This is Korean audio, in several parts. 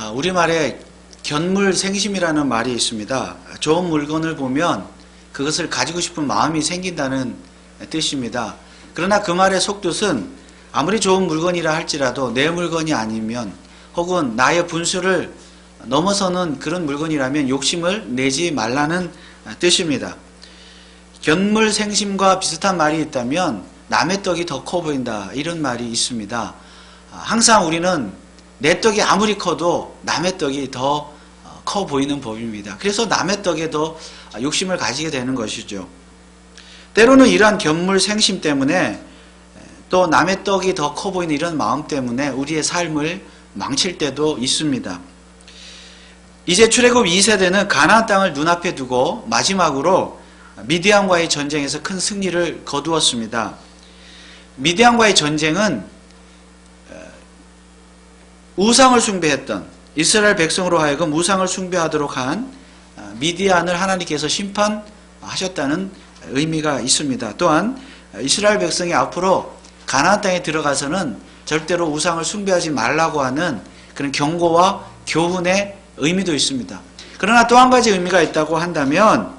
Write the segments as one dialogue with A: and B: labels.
A: 우리말에 견물생심이라는 말이 있습니다. 좋은 물건을 보면 그것을 가지고 싶은 마음이 생긴다는 뜻입니다. 그러나 그 말의 속뜻은 아무리 좋은 물건이라 할지라도 내 물건이 아니면 혹은 나의 분수를 넘어서는 그런 물건이라면 욕심을 내지 말라는 뜻입니다. 견물생심과 비슷한 말이 있다면 남의 떡이 더 커 보인다, 이런 말이 있습니다. 항상 우리는 내 떡이 아무리 커도 남의 떡이 더 커 보이는 법입니다. 그래서 남의 떡에 더 욕심을 가지게 되는 것이죠. 때로는 이러한 견물생심 때문에 또 남의 떡이 더 커 보이는 이런 마음 때문에 우리의 삶을 망칠 때도 있습니다. 이제 출애굽 2세대는 가나안 땅을 눈앞에 두고 마지막으로 미디안과의 전쟁에서 큰 승리를 거두었습니다. 미디안과의 전쟁은 우상을 숭배했던 이스라엘 백성으로 하여금 우상을 숭배하도록 한 미디안을 하나님께서 심판하셨다는 의미가 있습니다. 또한 이스라엘 백성이 앞으로 가나안 땅에 들어가서는 절대로 우상을 숭배하지 말라고 하는 그런 경고와 교훈의 의미도 있습니다. 그러나 또 한 가지 의미가 있다고 한다면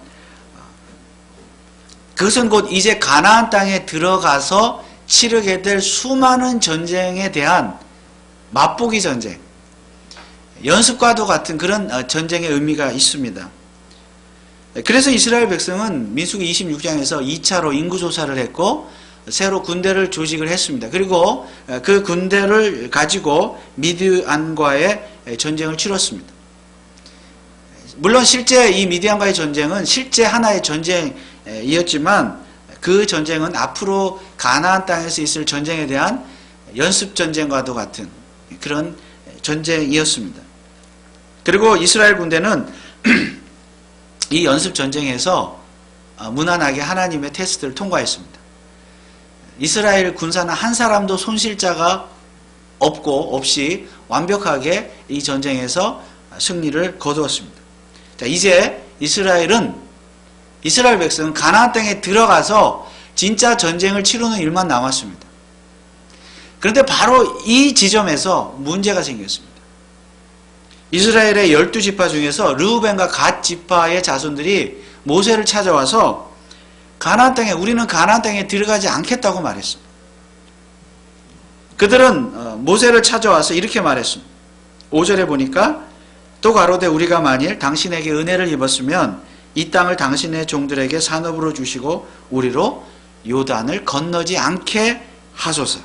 A: 그것은 곧 이제 가나안 땅에 들어가서 치르게 될 수많은 전쟁에 대한 맛보기 전쟁, 연습과도 같은 그런 전쟁의 의미가 있습니다. 그래서 이스라엘 백성은 민수기 26장에서 2차로 인구조사를 했고 새로 군대를 조직을 했습니다. 그리고 그 군대를 가지고 미디안과의 전쟁을 치렀습니다. 물론 실제 이 미디안과의 전쟁은 실제 하나의 전쟁이었지만 그 전쟁은 앞으로 가나안 땅에서 있을 전쟁에 대한 연습 전쟁과도 같은 그런 전쟁이었습니다. 그리고 이스라엘 군대는 이 연습 전쟁에서 무난하게 하나님의 테스트를 통과했습니다. 이스라엘 군사는 한 사람도 손실자가 없이 완벽하게 이 전쟁에서 승리를 거두었습니다. 자, 이제 이스라엘 백성은 가나안 땅에 들어가서 진짜 전쟁을 치르는 일만 남았습니다. 그런데 바로 이 지점에서 문제가 생겼습니다. 이스라엘의 12지파 중에서 르우벤과 갓 지파의 자손들이 모세를 찾아와서 우리는 가나안 땅에 들어가지 않겠다고 말했습니다. 그들은 모세를 찾아와서 이렇게 말했습니다. 5절에 보니까 또 가로되 우리가 만일 당신에게 은혜를 입었으면 이 땅을 당신의 종들에게 산업으로 주시고 우리로 요단을 건너지 않게 하소서.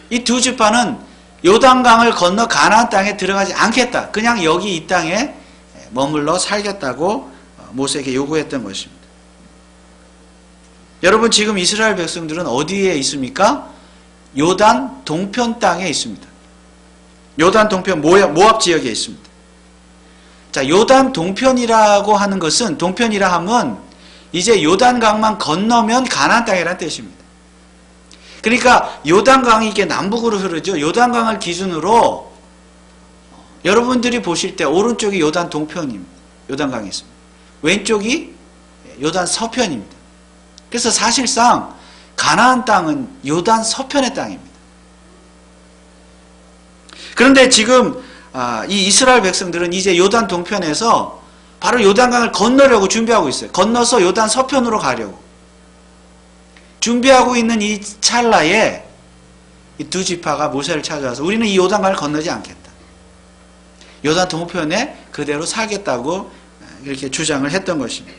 A: 이 두 지파는 요단강을 건너 가나안 땅에 들어가지 않겠다. 그냥 여기 이 땅에 머물러 살겠다고 모세에게 요구했던 것입니다. 여러분, 지금 이스라엘 백성들은 어디에 있습니까? 요단 동편 땅에 있습니다. 요단 동편 모압 지역에 있습니다. 자, 요단 동편이라고 하는 것은, 동편이라 함은 이제 요단강만 건너면 가나안 땅이라는 뜻입니다. 그러니까 요단강이 이게 남북으로 흐르죠. 요단강을 기준으로 여러분들이 보실 때 오른쪽이 요단 동편입니다. 요단강이 있습니다. 왼쪽이 요단 서편입니다. 그래서 사실상 가나안 땅은 요단 서편의 땅입니다. 그런데 지금 이 이스라엘 백성들은 이제 요단 동편에서 바로 요단강을 건너려고 준비하고 있어요. 건너서 요단 서편으로 가려고 준비하고 있는 이 찰나에 이 두 지파가 모세를 찾아와서 우리는 이 요단강을 건너지 않겠다. 요단 동편에 그대로 살겠다고 이렇게 주장을 했던 것입니다.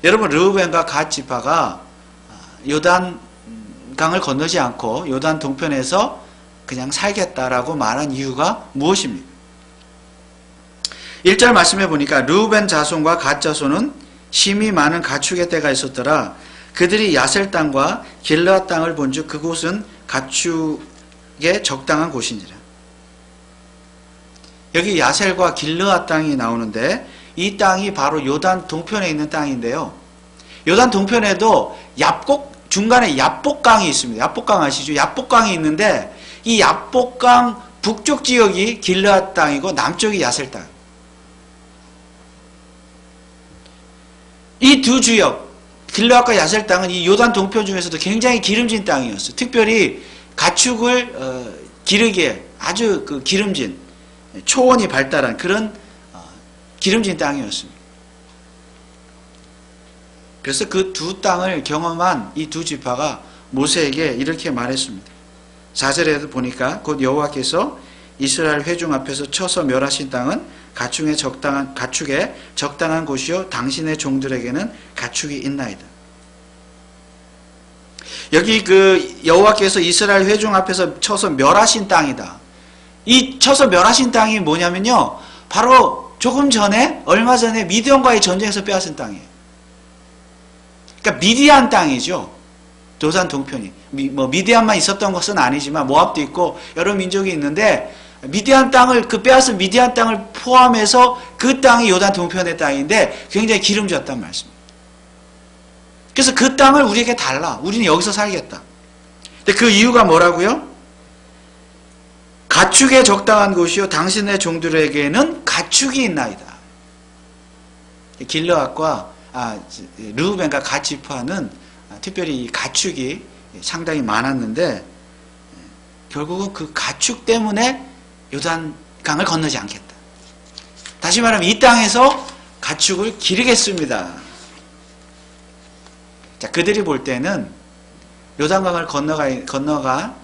A: 여러분, 르우벤과 갓 지파가 요단강을 건너지 않고 요단 동편에서 그냥 살겠다라고 말한 이유가 무엇입니까? 1절 말씀해 보니까 르우벤 자손과 갓 자손은 심히 많은 가축의 떼가 있었더라. 그들이 야셀 땅과 길르앗 땅을 본즉 그곳은 가축의 적당한 곳이니라. 여기 야셀과 길르앗 땅이 나오는데 이 땅이 바로 요단 동편에 있는 땅인데요. 요단 동편에도 중간에 야복강이 있습니다. 야복강 아시죠? 야복강이 있는데 이 야복강 북쪽 지역이 길르앗 땅이고 남쪽이 야셀 땅. 이 두 지역, 길르앗과 야셀 땅은 이 요단 동편 중에서도 굉장히 기름진 땅이었어요. 특별히 가축을 기르기에 아주 그 기름진, 초원이 발달한 그런 기름진 땅이었습니다. 그래서 그 두 땅을 경험한 이 두 지파가 모세에게 이렇게 말했습니다. 4절에도 보니까 곧 여호와께서 이스라엘 회중 앞에서 쳐서 멸하신 땅은 가축에 적당한 곳이요 당신의 종들에게는 가축이 있나이다. 여기 그 여호와께서 이스라엘 회중 앞에서 쳐서 멸하신 땅이다. 이 쳐서 멸하신 땅이 뭐냐면요, 바로 조금 전에, 얼마 전에 미디안과의 전쟁에서 빼앗은 땅이에요. 그러니까 미디안 땅이죠. 요단 동편이. 미디안만 있었던 것은 아니지만 모압도 있고 여러 민족이 있는데, 미디안 땅을, 그 빼앗은 미디안 땅을 포함해서 그 땅이 요단 동편의 땅인데 굉장히 기름졌단 말씀입니다. 그래서 그 땅을 우리에게 달라. 우리는 여기서 살겠다. 근데 그 이유가 뭐라고요? 가축에 적당한 곳이요 당신의 종들에게는 가축이 있나이다. 길르앗과 르우벤과 갓 지파는 특별히 이 가축이 상당히 많았는데, 결국은 그 가축 때문에 요단강을 건너지 않겠다. 다시 말하면 이 땅에서 가축을 기르겠습니다. 자, 그들이 볼 때는 요단강을 건너가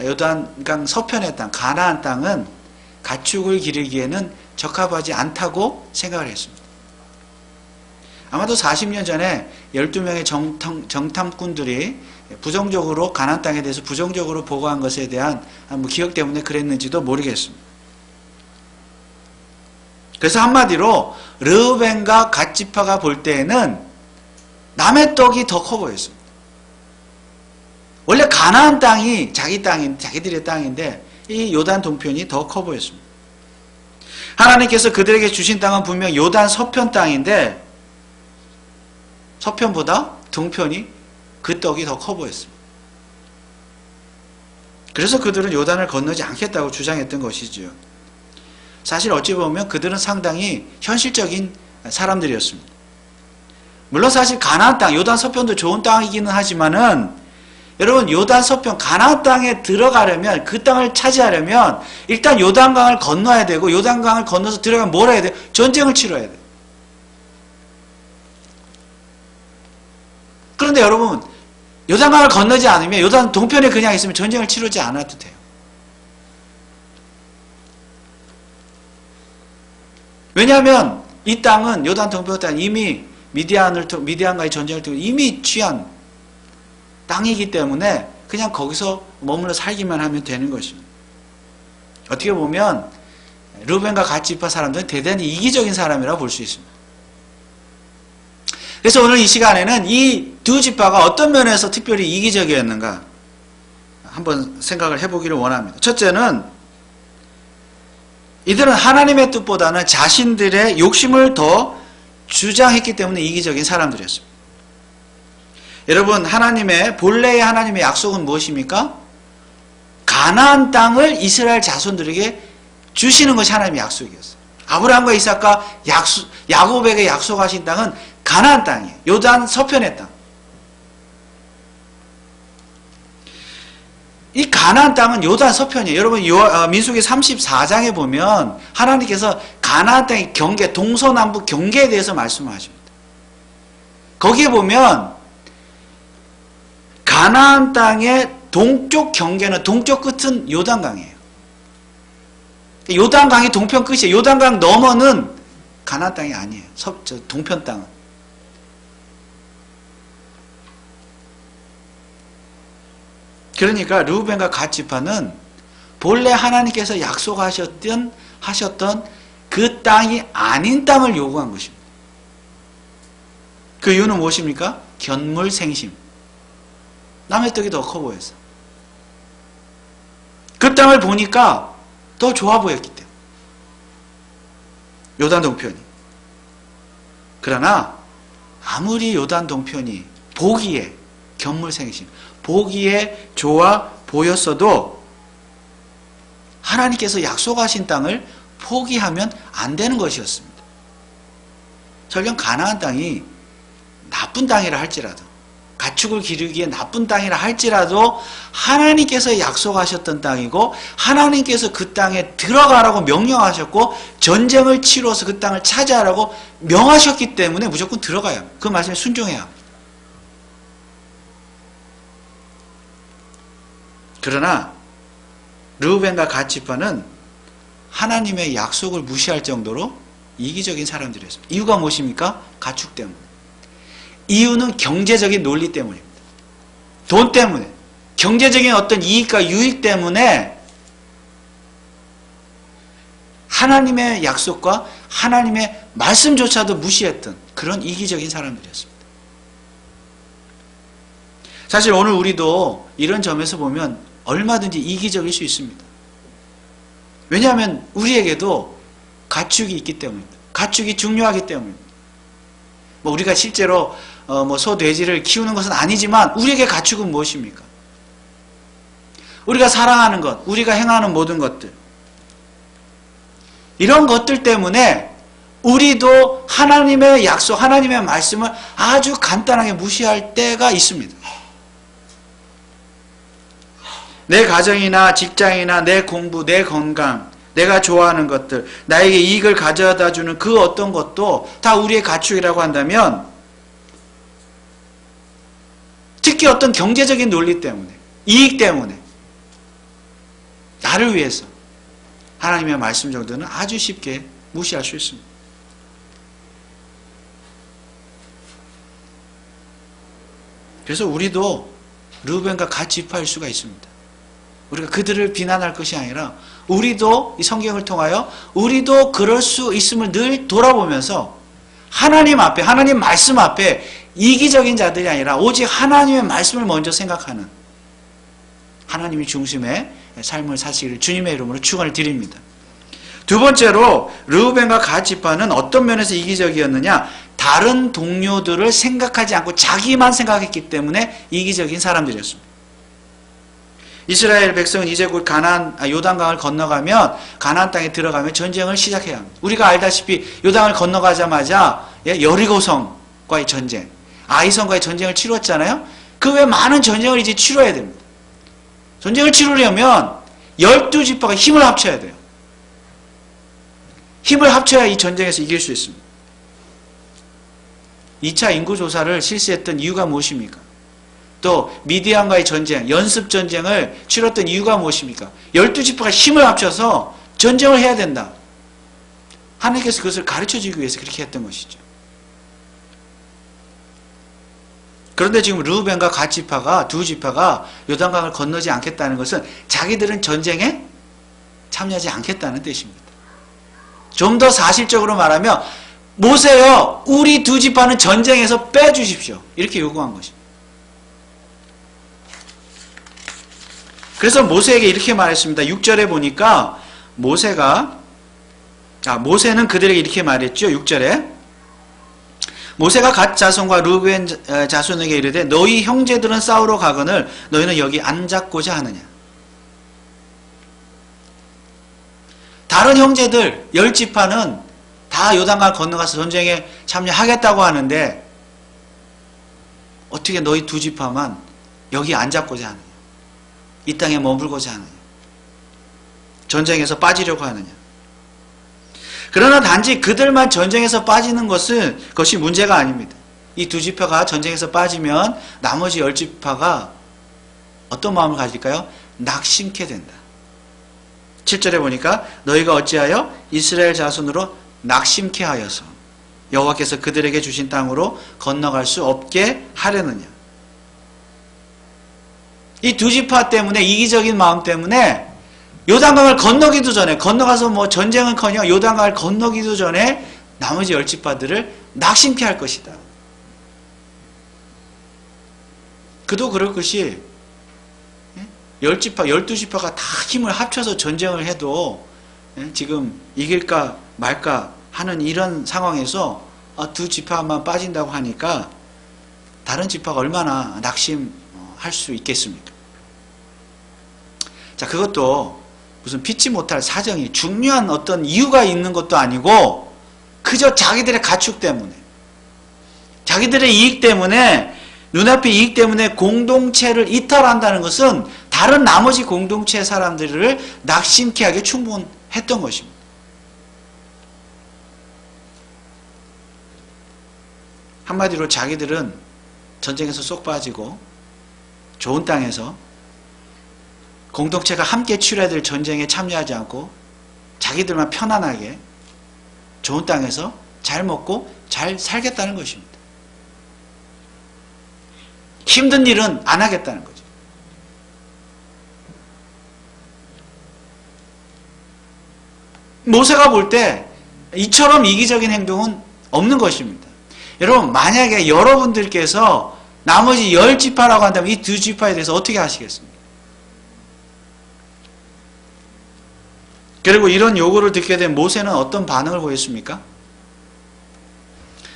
A: 요단강 서편의 땅, 가나안 땅은 가축을 기르기에는 적합하지 않다고 생각을 했습니다. 아마도 40년 전에 12명의 정탐꾼들이 부정적으로 가나안 땅에 대해서 부정적으로 보고한 것에 대한 기억 때문에 그랬는지도 모르겠습니다. 그래서 한마디로 르우벤과 갓 지파가 볼 때에는 남의 떡이 더 커 보였습니다. 원래 가나안 땅이 자기들의 땅인데 이 요단 동편이 더 커 보였습니다. 하나님께서 그들에게 주신 땅은 분명 요단 서편 땅인데 서편보다 동편이 그 떡이 더 커 보였습니다. 그래서 그들은 요단을 건너지 않겠다고 주장했던 것이지요. 사실 어찌 보면 그들은 상당히 현실적인 사람들이었습니다. 물론 사실 가나안 땅, 요단 서편도 좋은 땅이기는 하지만은, 여러분 요단 서편 가나안 땅에 들어가려면, 그 땅을 차지하려면 일단 요단강을 건너야 되고, 요단강을 건너서 들어가면 뭘 해야 돼요? 전쟁을 치러야 돼요. 그런데 여러분, 요단강을 건너지 않으면, 요단 동편에 그냥 있으면 전쟁을 치르지 않아도 돼요. 왜냐하면 이 땅은, 요단 동편 땅은 이미 미디안과의 전쟁을 통해 이미 취한 땅이기 때문에 그냥 거기서 머물러 살기만 하면 되는 것입니다. 어떻게 보면 르우벤과 갓 지파 사람들은 대단히 이기적인 사람이라고 볼 수 있습니다. 그래서 오늘 이 시간에는 이 두 지파가 어떤 면에서 특별히 이기적이었는가 한번 생각을 해보기를 원합니다. 첫째는, 이들은 하나님의 뜻보다는 자신들의 욕심을 더 주장했기 때문에 이기적인 사람들이었습니다. 여러분, 본래의 하나님의 약속은 무엇입니까? 가나안 땅을 이스라엘 자손들에게 주시는 것이 하나님의 약속이었어요. 아브라함과 이삭과 야곱에게 약속하신 땅은 가나안 땅이에요. 요단 서편의 땅. 이 가나안 땅은 요단 서편이에요. 여러분, 민수기 34장에 보면 하나님께서 가나안 땅의 경계, 동서남북 경계에 대해서 말씀하십니다. 거기에 보면 가나안 땅의 동쪽 경계는, 동쪽 끝은 요단강이에요. 요단강이 동편 끝이에요. 요단강 너머는 가나안 땅이 아니에요. 동편 땅은. 그러니까 르우벤과 갓 지파는 본래 하나님께서 약속하셨던 그 땅이 아닌 땅을 요구한 것입니다. 그 이유는 무엇입니까? 견물생심. 남의 떡이 더 커 보여서. 그 땅을 보니까 더 좋아 보였기 때문에. 요단 동편이. 그러나 아무리 요단 동편이 보기에 견물생심, 보기에 좋아 보였어도 하나님께서 약속하신 땅을 포기하면 안 되는 것이었습니다. 설령 가나안 땅이 나쁜 땅이라 할지라도, 가축을 기르기에 나쁜 땅이라 할지라도 하나님께서 약속하셨던 땅이고 하나님께서 그 땅에 들어가라고 명령하셨고 전쟁을 치러서 그 땅을 차지하라고 명하셨기 때문에 무조건 들어가야 합니다. 그 말씀에 순종해야 합니다. 그러나 르우벤과 갓 지파는 하나님의 약속을 무시할 정도로 이기적인 사람들이었습니다. 이유가 무엇입니까? 가축 때문에. 이유는 경제적인 논리 때문입니다. 돈 때문에, 경제적인 어떤 이익과 유익 때문에 하나님의 약속과 하나님의 말씀조차도 무시했던 그런 이기적인 사람들이었습니다. 사실 오늘 우리도 이런 점에서 보면 얼마든지 이기적일 수 있습니다. 왜냐하면 우리에게도 가축이 있기 때문입니다. 가축이 중요하기 때문입니다. 우리가 실제로 소, 돼지를 키우는 것은 아니지만 우리에게 가축은 무엇입니까? 우리가 사랑하는 것, 우리가 행하는 모든 것들, 이런 것들 때문에 우리도 하나님의 약속, 하나님의 말씀을 아주 간단하게 무시할 때가 있습니다. 내 가정이나 직장이나 내 공부, 내 건강, 내가 좋아하는 것들, 나에게 이익을 가져다 주는 그 어떤 것도 다 우리의 가축이라고 한다면, 특히 어떤 경제적인 논리 때문에, 이익 때문에 나를 위해서 하나님의 말씀 정도는 아주 쉽게 무시할 수 있습니다. 그래서 우리도 르우벤과 같이 지파일 수가 있습니다. 우리가 그들을 비난할 것이 아니라 우리도 이 성경을 통하여 우리도 그럴 수 있음을 늘 돌아보면서 하나님 앞에, 하나님 말씀 앞에 이기적인 자들이 아니라 오직 하나님의 말씀을 먼저 생각하는 하나님이 중심의 삶을 사시기를 주님의 이름으로 축원을 드립니다. 두 번째로 르우벤과 갓 지파는 어떤 면에서 이기적이었느냐? 다른 동료들을 생각하지 않고 자기만 생각했기 때문에 이기적인 사람들이었습니다. 이스라엘 백성은 이제 곧 요단강을 건너가면 가나안 땅에 들어가면 전쟁을 시작해야 합니다. 우리가 알다시피 요단을 건너가자마자 여리고성과의 전쟁, 아이성과의 전쟁을 치렀잖아요. 그 외에 많은 전쟁을 이제 치러야 됩니다. 전쟁을 치르려면 12지파가 힘을 합쳐야 돼요. 힘을 합쳐야 이 전쟁에서 이길 수 있습니다. 2차 인구조사를 실시했던 이유가 무엇입니까? 또 미디안과의 전쟁, 연습전쟁을 치렀던 이유가 무엇입니까? 12지파가 힘을 합쳐서 전쟁을 해야 된다. 하나님께서 그것을 가르쳐주기 위해서 그렇게 했던 것이죠. 그런데 지금 르우벤과 갓 지파가, 두 지파가 요단강을 건너지 않겠다는 것은 자기들은 전쟁에 참여하지 않겠다는 뜻입니다. 좀 더 사실적으로 말하면 모세여, 우리 두 지파는 전쟁에서 빼주십시오. 이렇게 요구한 것입니다. 그래서 모세에게 이렇게 말했습니다. 6절에 보니까 모세는 그들에게 이렇게 말했죠. 6절에 모세가 갓 자손과 르우벤 자손에게 이르되 너희 형제들은 싸우러 가거늘 너희는 여기 앉았고자 하느냐. 다른 형제들 10지파는 다 요단강을 건너가서 전쟁에 참여하겠다고 하는데 어떻게 너희 두 지파만 여기 앉았고자 하느냐. 이 땅에 머물고자 하느냐. 전쟁에서 빠지려고 하느냐. 그러나 단지 그들만 전쟁에서 빠지는 것이 문제가 아닙니다. 이 두 지파가 전쟁에서 빠지면 나머지 10지파가 어떤 마음을 가질까요? 낙심케 된다. 7절에 보니까 너희가 어찌하여 이스라엘 자손으로 낙심케 하여서 여호와께서 그들에게 주신 땅으로 건너갈 수 없게 하려느냐. 이 두 지파 때문에, 이기적인 마음 때문에 요단강을 건너기도 전에, 건너가서 전쟁은커녕 요단강을 건너기도 전에 나머지 10지파들을 낙심케 할 것이다. 그도 그럴 것이 10지파, 12지파가 다 힘을 합쳐서 전쟁을 해도 지금 이길까 말까 하는 이런 상황에서 두 지파만 빠진다고 하니까 다른 지파가 얼마나 낙심할 수 있겠습니까? 자, 그것도 무슨 피치 못할 사정이 중요한 어떤 이유가 있는 것도 아니고 그저 자기들의 가축 때문에, 자기들의 이익 때문에 눈앞의 이익 때문에 공동체를 이탈한다는 것은 다른 나머지 공동체 사람들을 낙심케 하기에 충분했던 것입니다. 한마디로 자기들은 전쟁에서 쏙 빠지고 좋은 땅에서 공동체가 함께 치러야 될 전쟁에 참여하지 않고 자기들만 편안하게 좋은 땅에서 잘 먹고 잘 살겠다는 것입니다. 힘든 일은 안 하겠다는 거죠. 모세가 볼 때 이처럼 이기적인 행동은 없는 것입니다. 여러분, 만약에 여러분들께서 나머지 10지파라고 한다면 이 2지파에 대해서 어떻게 하시겠습니까? 그리고 이런 요구를 듣게 된 모세는 어떤 반응을 보였습니까?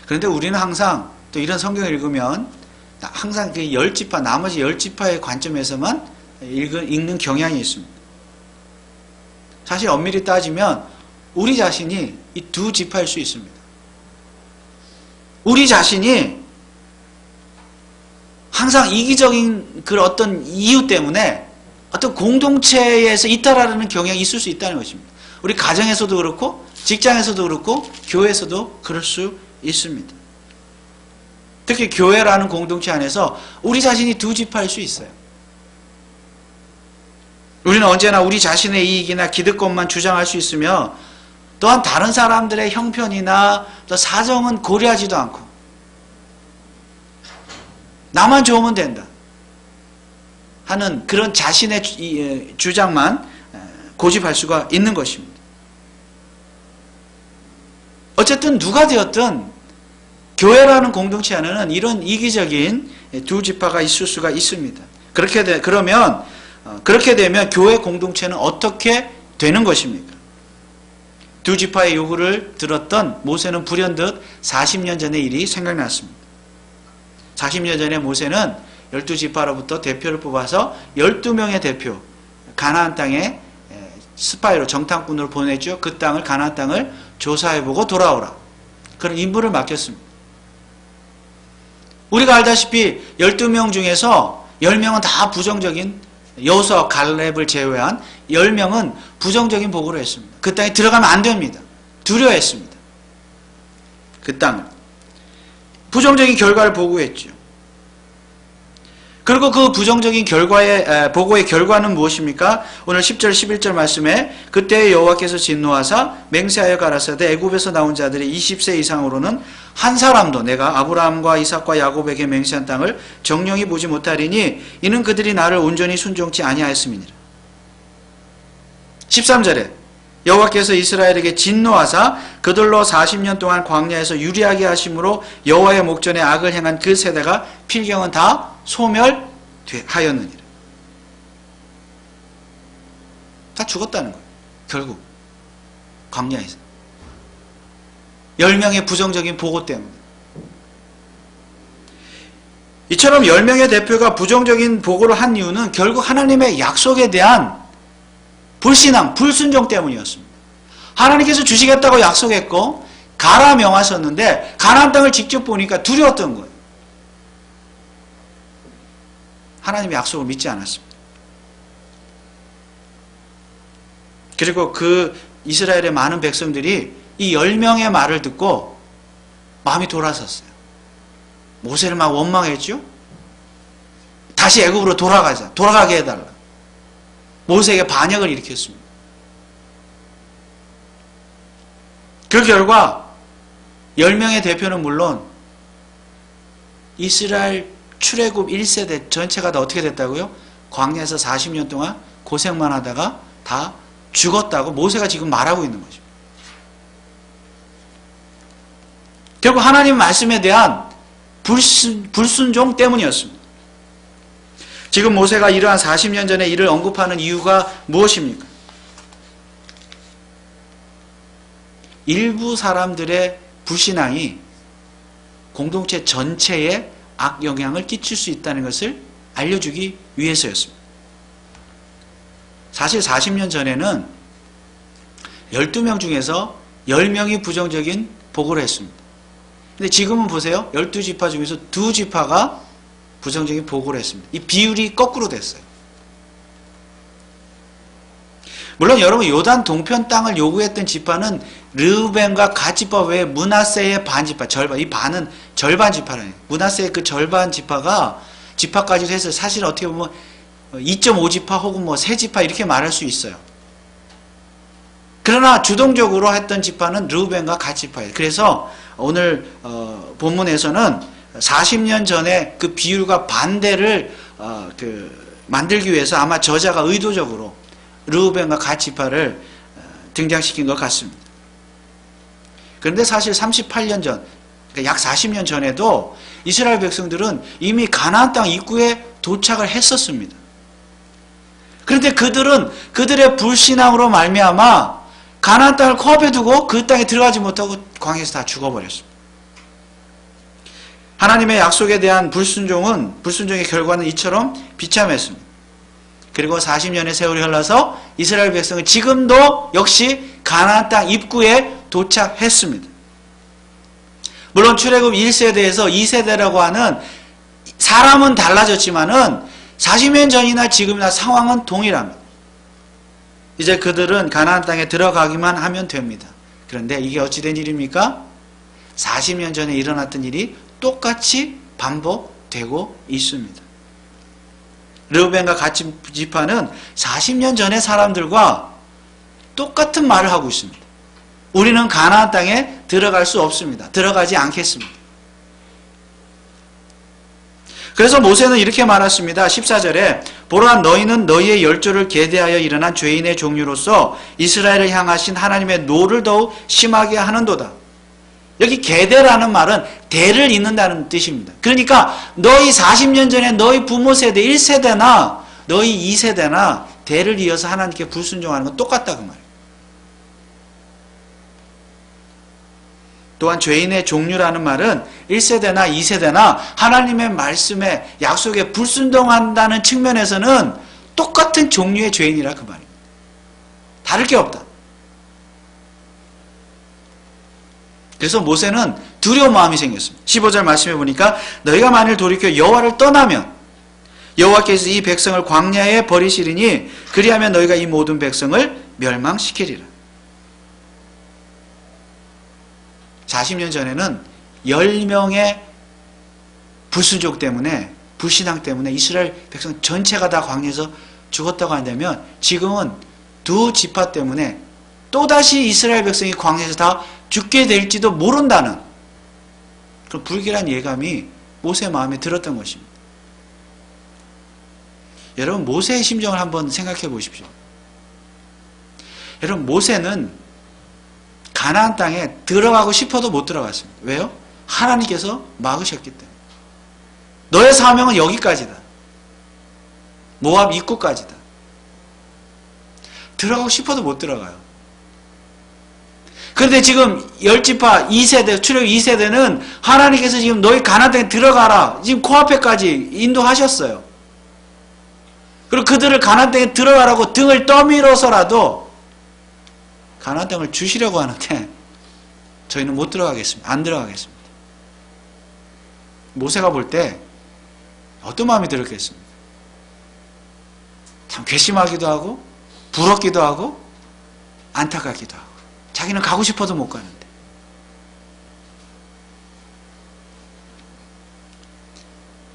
A: 그런데 우리는 항상 또 이런 성경을 읽으면 항상 그 10지파, 나머지 10지파의 관점에서만 읽는 경향이 있습니다. 사실 엄밀히 따지면 우리 자신이 이 2지파일 수 있습니다. 우리 자신이 항상 이기적인 그 어떤 이유 때문에 어떤 공동체에서 이탈하려는 경향이 있을 수 있다는 것입니다. 우리 가정에서도 그렇고 직장에서도 그렇고 교회에서도 그럴 수 있습니다. 특히 교회라는 공동체 안에서 우리 자신이 2지파일 수 있어요. 우리는 언제나 우리 자신의 이익이나 기득권만 주장할 수 있으며 또한 다른 사람들의 형편이나 또 사정은 고려하지도 않고 나만 좋으면 된다 하는 그런 자신의 주장만 고집할 수가 있는 것입니다. 어쨌든 누가 되었든 교회라는 공동체 안에는 이런 이기적인 2지파가 있을 수가 있습니다. 그렇게 되면 교회 공동체는 어떻게 되는 것입니까? 2지파의 요구를 들었던 모세는 불현듯 40년 전의 일이 생각났습니다. 40년 전에 모세는 12지파로부터 대표를 뽑아서 12명의 대표, 가나안 땅에 스파이로 정탐꾼으로 보냈죠. 그 땅을, 가나안 땅을 조사해보고 돌아오라. 그런 임무를 맡겼습니다. 우리가 알다시피 12명 중에서 10명은 다 부정적인, 여호수아, 갈렙을 제외한 10명은 부정적인 보고를 했습니다. 그 땅에 들어가면 안 됩니다. 두려워했습니다. 그 땅을. 부정적인 결과를 보고했죠. 그리고 그 부정적인 보고의 결과는 무엇입니까? 오늘 10절 11절 말씀에 그때 여호와께서 진노하사 맹세하여 가라사대 애굽에서 나온 자들이 20세 이상으로는 한 사람도 내가 아브라함과 이삭과 야곱에게 맹세한 땅을 정령이 보지 못하리니 이는 그들이 나를 온전히 순종치 아니하였음이니라. 13절에 여호와께서 이스라엘에게 진노하사 그들로 40년 동안 광야에서 유리하게 하심으로 여호와의 목전에 악을 행한 그 세대가 필경은 다 소멸하였느니라. 다 죽었다는 거예요. 결국 광야에서 10명의 부정적인 보고 때문에. 이처럼 10명의 대표가 부정적인 보고를 한 이유는 결국 하나님의 약속에 대한 불신앙, 불순종 때문이었습니다. 하나님께서 주시겠다고 약속했고 가라 명하셨는데 가나안 땅을 직접 보니까 두려웠던 거예요. 하나님의 약속을 믿지 않았습니다. 그리고 그 이스라엘의 많은 백성들이 이 10명의 말을 듣고 마음이 돌아섰어요. 모세를 막 원망했죠. 다시 애굽으로 돌아가게 해달라. 모세에게 반역을 일으켰습니다. 그 결과 10명의 대표는 물론 이스라엘 출애굽 1세대 전체가 다 어떻게 됐다고요? 광야에서 40년 동안 고생만 하다가 다 죽었다고 모세가 지금 말하고 있는 거죠. 결국 하나님 말씀에 대한 불순종 때문이었습니다. 지금 모세가 이러한 40년 전의 일을 언급하는 이유가 무엇입니까? 일부 사람들의 불신앙이 공동체 전체에 악영향을 끼칠 수 있다는 것을 알려주기 위해서였습니다. 사실 40년 전에는 12명 중에서 10명이 부정적인 보고를 했습니다. 근데 지금은 보세요. 12지파 중에서 2지파가 부정적인 보고를 했습니다. 이 비율이 거꾸로 됐어요. 물론 여러분 요단 동편 땅을 요구했던 지파는 르우벤과 갓 지파 외에 므낫세의 반 지파, 절반, 이 반은 절반 지파라는 거예요. 므낫세의 그 절반 지파가 지파까지도 해서 사실 어떻게 보면 2.5지파 혹은 뭐 3지파 이렇게 말할 수 있어요. 그러나 주동적으로 했던 지파는 르우벤과 갓 지파예요. 그래서 오늘 본문에서는 40년 전에 그 비율과 반대를 만들기 위해서 아마 저자가 의도적으로 르우벤과 갓 지파를 등장시킨 것 같습니다. 그런데 사실 38년 전, 그러니까 약 40년 전에도 이스라엘 백성들은 이미 가나안 땅 입구에 도착을 했었습니다. 그런데 그들은 그들의 불신앙으로 말미암아 가나안 땅을 코앞에 두고 그 땅에 들어가지 못하고 광야에서 다 죽어버렸습니다. 하나님의 약속에 대한 불순종의 결과는 이처럼 비참했습니다. 그리고 40년의 세월이 흘러서 이스라엘 백성은 지금도 역시 가나안 땅 입구에 도착했습니다. 물론 출애굽 1세대에서 2세대라고 하는 사람은 달라졌지만은 40년 전이나 지금이나 상황은 동일합니다. 이제 그들은 가나안 땅에 들어가기만 하면 됩니다. 그런데 이게 어찌된 일입니까? 40년 전에 일어났던 일이 똑같이 반복되고 있습니다. 르우벤과 갓 지파는 40년 전의 사람들과 똑같은 말을 하고 있습니다. 우리는 가나안 땅에 들어갈 수 없습니다. 들어가지 않겠습니다. 그래서 모세는 이렇게 말했습니다. 14절에 보라 너희는 너희의 열조를 계대하여 일어난 죄인의 종류로서 이스라엘을 향하신 하나님의 노를 더욱 심하게 하는도다. 여기 계대라는 말은 대를 잇는다는 뜻입니다. 그러니까 너희 40년 전에 너희 부모 세대 1세대나 너희 2세대나 대를 이어서 하나님께 불순종하는 건 똑같다 그 말이에요. 또한 죄인의 종류라는 말은 1세대나 2세대나 하나님의 말씀에 약속에 불순종한다는 측면에서는 똑같은 종류의 죄인이라 그 말입니다. 다를 게 없다. 그래서 모세는 두려운 마음이 생겼습니다. 15절 말씀해 보니까 너희가 만일 돌이켜 여호와를 떠나면 여호와께서 이 백성을 광야에 버리시리니 그리하면 너희가 이 모든 백성을 멸망시키리라. 40년 전에는 10명의 불순종 때문에 불신앙 때문에 이스라엘 백성 전체가 다 광야에서 죽었다고 한다면 지금은 두 지파 때문에 또다시 이스라엘 백성이 광야에서 다 죽게 될지도 모른다는 그런 불길한 예감이 모세 마음에 들었던 것입니다. 여러분 모세의 심정을 한번 생각해 보십시오. 여러분 모세는 가나안 땅에 들어가고 싶어도 못 들어갔습니다. 왜요? 하나님께서 막으셨기 때문에. 너의 사명은 여기까지다. 모압 입구까지다. 들어가고 싶어도 못 들어가요. 그런데 지금 10지파 2세대, 출애굽 2세대는 하나님께서 지금 너희 가나안 땅에 들어가라. 지금 코앞에까지 인도하셨어요. 그리고 그들을 가나안 땅에 들어가라고 등을 떠밀어서라도 가나안 땅을 주시려고 하는데 저희는 못 들어가겠습니다. 안 들어가겠습니다. 모세가 볼 때 어떤 마음이 들었겠습니까? 참 괘씸하기도 하고 부럽기도 하고 안타깝기도 하고 자기는 가고 싶어도 못 가는데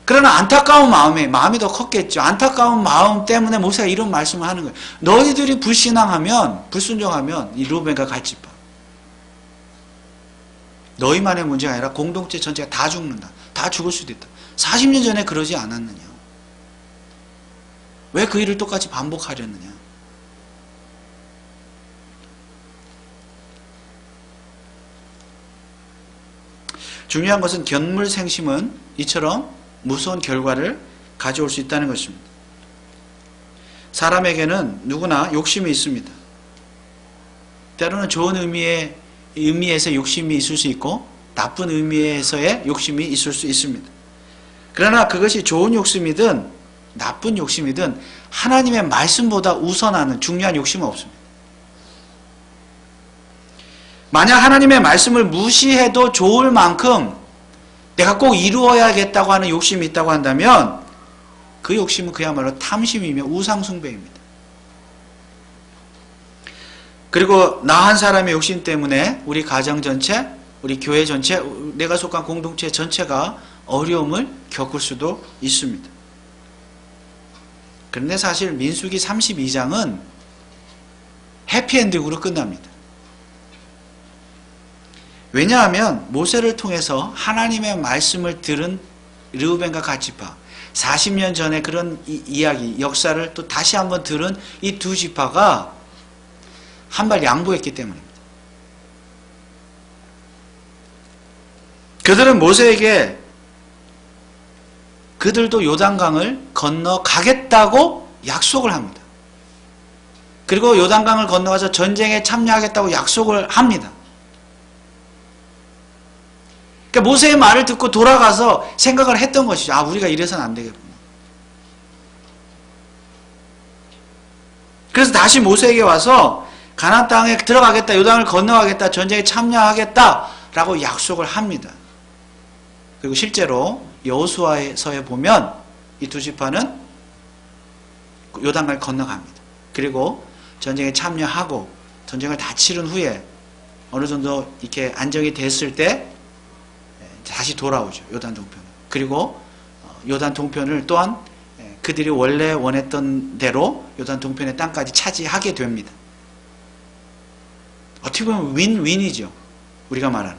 A: 그러나 안타까운 마음이 더 컸겠죠. 안타까운 마음 때문에 모세가 이런 말씀을 하는 거예요. 너희들이 불신앙하면 불순종하면 이 르우벤과 갓 지파 너희만의 문제가 아니라 공동체 전체가 다 죽는다. 다 죽을 수도 있다. 40년 전에 그러지 않았느냐. 왜 그 일을 똑같이 반복하려느냐. 중요한 것은 견물생심은 이처럼 무서운 결과를 가져올 수 있다는 것입니다. 사람에게는 누구나 욕심이 있습니다. 때로는 좋은 의미에서 욕심이 있을 수 있고 나쁜 의미에서의 욕심이 있을 수 있습니다. 그러나 그것이 좋은 욕심이든 나쁜 욕심이든 하나님의 말씀보다 우선하는 중요한 욕심은 없습니다. 만약 하나님의 말씀을 무시해도 좋을 만큼 내가 꼭 이루어야겠다고 하는 욕심이 있다고 한다면 그 욕심은 그야말로 탐심이며 우상숭배입니다. 그리고 나 한 사람의 욕심 때문에 우리 가정 전체, 우리 교회 전체, 내가 속한 공동체 전체가 어려움을 겪을 수도 있습니다. 그런데 사실 민수기 32장은 해피엔딩으로 끝납니다. 왜냐하면 모세를 통해서 하나님의 말씀을 들은 르우벤과 갓지파, 40년 전에 그런 이야기, 역사를 또 다시 한번 들은 이 두 지파가 한 발 양보했기 때문입니다. 그들은 모세에게 그들도 요단강을 건너가겠다고 약속을 합니다. 그리고 요단강을 건너가서 전쟁에 참여하겠다고 약속을 합니다. 그러니까 모세의 말을 듣고 돌아가서 생각을 했던 것이죠. 아, 우리가 이래서는 안 되겠구나. 그래서 다시 모세에게 와서 가나안 땅에 들어가겠다, 요단을 건너가겠다, 전쟁에 참여하겠다라고 약속을 합니다. 그리고 실제로 여호수아서에 보면 이 두 지파는 요단강을 건너갑니다. 그리고 전쟁에 참여하고 전쟁을 다 치른 후에 어느 정도 이렇게 안정이 됐을 때 다시 돌아오죠. 요단 동편. 그리고 요단 동편을 또한 그들이 원래 원했던 대로 요단 동편의 땅까지 차지하게 됩니다. 어떻게 보면 윈윈이죠. 우리가 말하는.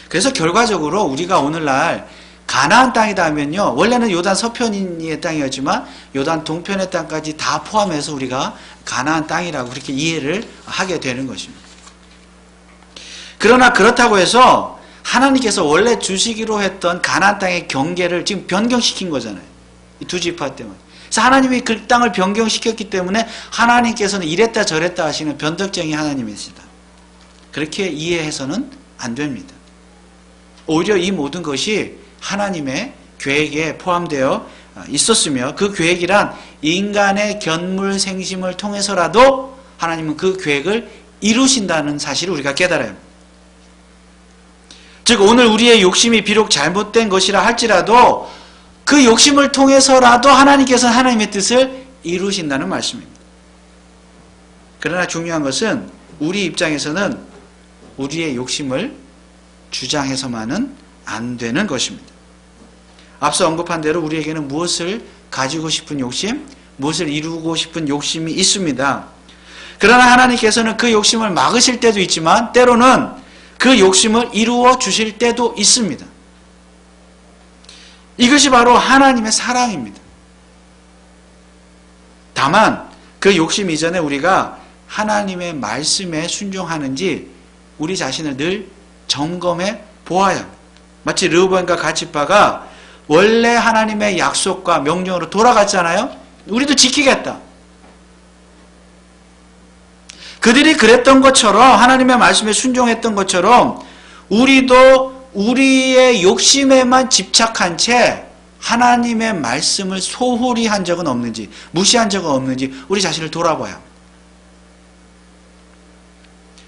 A: 그래서 결과적으로 우리가 오늘날 가나안 땅이다 하면요, 원래는 요단 서편의 땅이었지만 요단 동편의 땅까지 다 포함해서 우리가 가나안 땅이라고 그렇게 이해를 하게 되는 것입니다. 그러나 그렇다고 해서 하나님께서 원래 주시기로 했던 가나안 땅의 경계를 지금 변경시킨 거잖아요. 이 두 지파 때문에. 그래서 하나님이 그 땅을 변경시켰기 때문에 하나님께서는 이랬다 저랬다 하시는 변덕쟁이 하나님이시다. 그렇게 이해해서는 안 됩니다. 오히려 이 모든 것이 하나님의 계획에 포함되어 있었으며 그 계획이란 인간의 견물생심을 통해서라도 하나님은 그 계획을 이루신다는 사실을 우리가 깨달아야 합니다. 즉 오늘 우리의 욕심이 비록 잘못된 것이라 할지라도 그 욕심을 통해서라도 하나님께서는 하나님의 뜻을 이루신다는 말씀입니다. 그러나 중요한 것은 우리 입장에서는 우리의 욕심을 주장해서만은 안 되는 것입니다. 앞서 언급한 대로 우리에게는 무엇을 가지고 싶은 욕심, 무엇을 이루고 싶은 욕심이 있습니다. 그러나 하나님께서는 그 욕심을 막으실 때도 있지만 때로는 그 욕심을 이루어 주실 때도 있습니다. 이것이 바로 하나님의 사랑입니다. 다만 그 욕심 이전에 우리가 하나님의 말씀에 순종하는지 우리 자신을 늘 점검해 보아야 합니다. 마치 르우벤과 갓지파가 원래 하나님의 약속과 명령으로 돌아갔잖아요. 우리도 지키겠다. 그들이 그랬던 것처럼 하나님의 말씀에 순종했던 것처럼 우리도 우리의 욕심에만 집착한 채 하나님의 말씀을 소홀히 한 적은 없는지, 무시한 적은 없는지 우리 자신을 돌아봐야 합니다.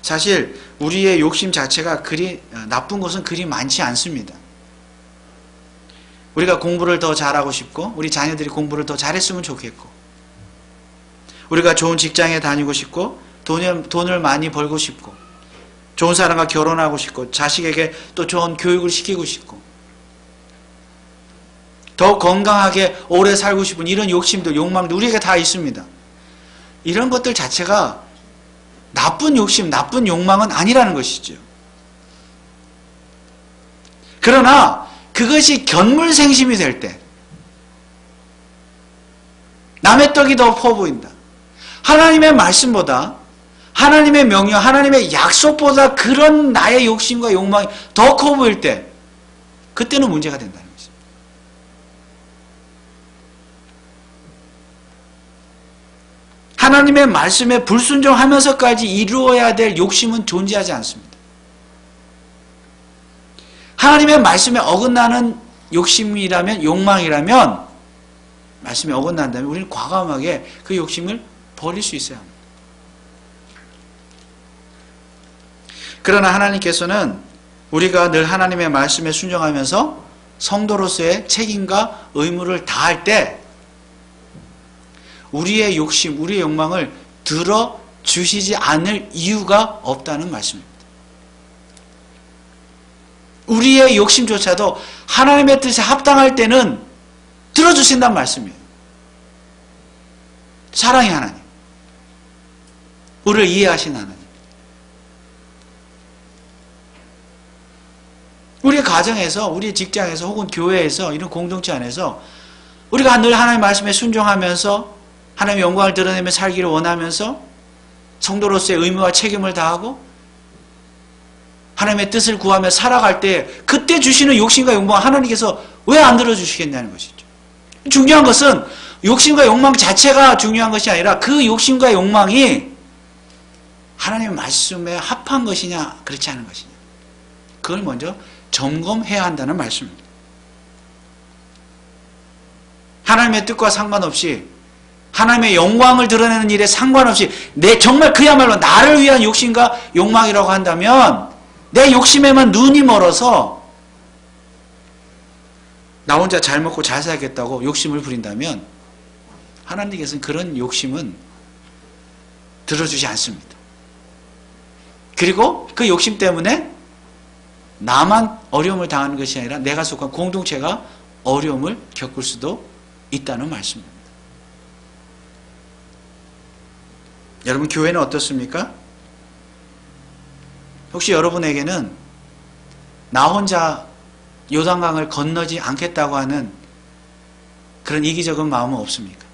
A: 사실 우리의 욕심 자체가 그리 나쁜 것은 그리 많지 않습니다. 우리가 공부를 더 잘하고 싶고 우리 자녀들이 공부를 더 잘했으면 좋겠고 우리가 좋은 직장에 다니고 싶고 돈을 많이 벌고 싶고 좋은 사람과 결혼하고 싶고 자식에게 또 좋은 교육을 시키고 싶고 더 건강하게 오래 살고 싶은 이런 욕심들, 욕망도 우리에게 다 있습니다. 이런 것들 자체가 나쁜 욕심, 나쁜 욕망은 아니라는 것이죠. 그러나 그것이 견물생심이 될 때 남의 떡이 더 커 보인다. 하나님의 말씀보다 하나님의 명령, 하나님의 약속보다 그런 나의 욕심과 욕망이 더 커 보일 때 그때는 문제가 된다는 것입니다. 하나님의 말씀에 불순종하면서까지 이루어야 될 욕심은 존재하지 않습니다. 하나님의 말씀에 어긋나는 욕심이라면, 욕망이라면 말씀에 어긋난다면 우리는 과감하게 그 욕심을 버릴 수 있어야 합니다. 그러나 하나님께서는 우리가 늘 하나님의 말씀에 순종하면서 성도로서의 책임과 의무를 다할 때 우리의 욕심, 우리의 욕망을 들어주시지 않을 이유가 없다는 말씀입니다. 우리의 욕심조차도 하나님의 뜻에 합당할 때는 들어주신다는 말씀이에요. 사랑의 하나님, 우리를 이해하신 하나님. 우리 가정에서, 우리 직장에서, 혹은 교회에서, 이런 공동체 안에서 우리가 늘 하나님의 말씀에 순종하면서 하나님의 영광을 드러내며 살기를 원하면서 성도로서의 의무와 책임을 다하고 하나님의 뜻을 구하며 살아갈 때 그때 주시는 욕심과 욕망 하나님께서 왜 안 들어주시겠냐는 것이죠. 중요한 것은 욕심과 욕망 자체가 중요한 것이 아니라 그 욕심과 욕망이 하나님의 말씀에 합한 것이냐 그렇지 않은 것이냐, 그걸 먼저 점검해야 한다는 말씀입니다. 하나님의 뜻과 상관없이, 하나님의 영광을 드러내는 일에 상관없이 정말 그야말로 나를 위한 욕심과 욕망이라고 한다면 내 욕심에만 눈이 멀어서 나 혼자 잘 먹고 잘 살겠다고 욕심을 부린다면 하나님께서는 그런 욕심은 들어주지 않습니다. 그리고 그 욕심 때문에 나만 어려움을 당하는 것이 아니라 내가 속한 공동체가 어려움을 겪을 수도 있다는 말씀입니다. 여러분, 교회는 어떻습니까? 혹시 여러분에게는 나 혼자 요단강을 건너지 않겠다고 하는 그런 이기적인 마음은 없습니까?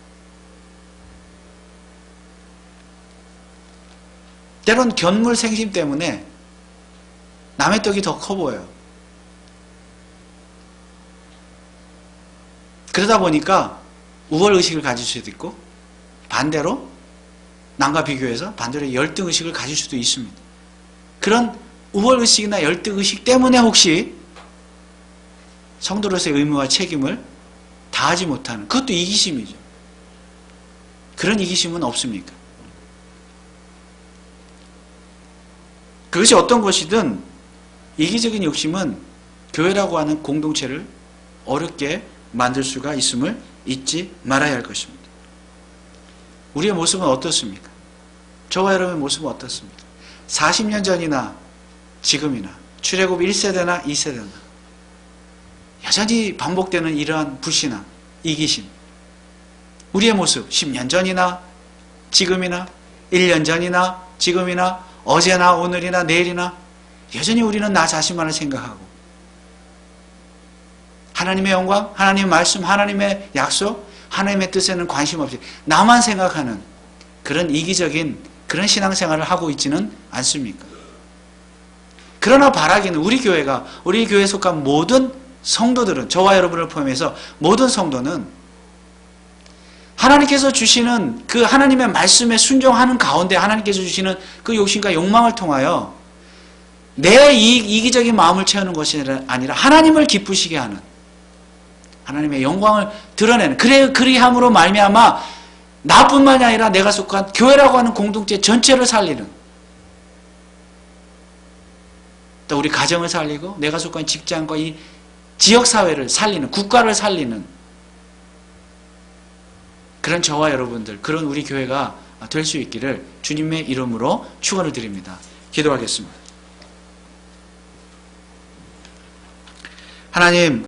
A: 때론 견물생심 때문에 남의 떡이 더 커 보여요. 그러다 보니까 우월의식을 가질 수도 있고 반대로 남과 비교해서 반대로 열등의식을 가질 수도 있습니다. 그런 우월의식이나 열등의식 때문에 혹시 성도로서의 의무와 책임을 다하지 못하는, 그것도 이기심이죠. 그런 이기심은 없습니까? 그것이 어떤 것이든 이기적인 욕심은 교회라고 하는 공동체를 어렵게 만들 수가 있음을 잊지 말아야 할 것입니다. 우리의 모습은 어떻습니까? 저와 여러분의 모습은 어떻습니까? 40년 전이나 지금이나 출애굽 1세대나 2세대나 여전히 반복되는 이러한 불신앙, 이기심, 우리의 모습 10년 전이나 지금이나 1년 전이나 지금이나 어제나 오늘이나 내일이나 여전히 우리는 나 자신만을 생각하고 하나님의 영광, 하나님의 말씀, 하나님의 약속, 하나님의 뜻에는 관심 없이 나만 생각하는 그런 이기적인 그런 신앙생활을 하고 있지는 않습니까? 그러나 바라기는 우리 교회가, 우리 교회에 속한 모든 성도들은, 저와 여러분을 포함해서 모든 성도는 하나님께서 주시는 그 하나님의 말씀에 순종하는 가운데 하나님께서 주시는 그 욕심과 욕망을 통하여 내 이기적인 마음을 채우는 것이 아니라 하나님을 기쁘시게 하는, 하나님의 영광을 드러내는, 그리함으로 말미암아 나뿐만이 아니라 내가 속한 교회라고 하는 공동체 전체를 살리는, 또 우리 가정을 살리고 내가 속한 직장과 이 지역사회를 살리는, 국가를 살리는 그런 저와 여러분들, 그런 우리 교회가 될 수 있기를 주님의 이름으로 축원을 드립니다. 기도하겠습니다. 하나님,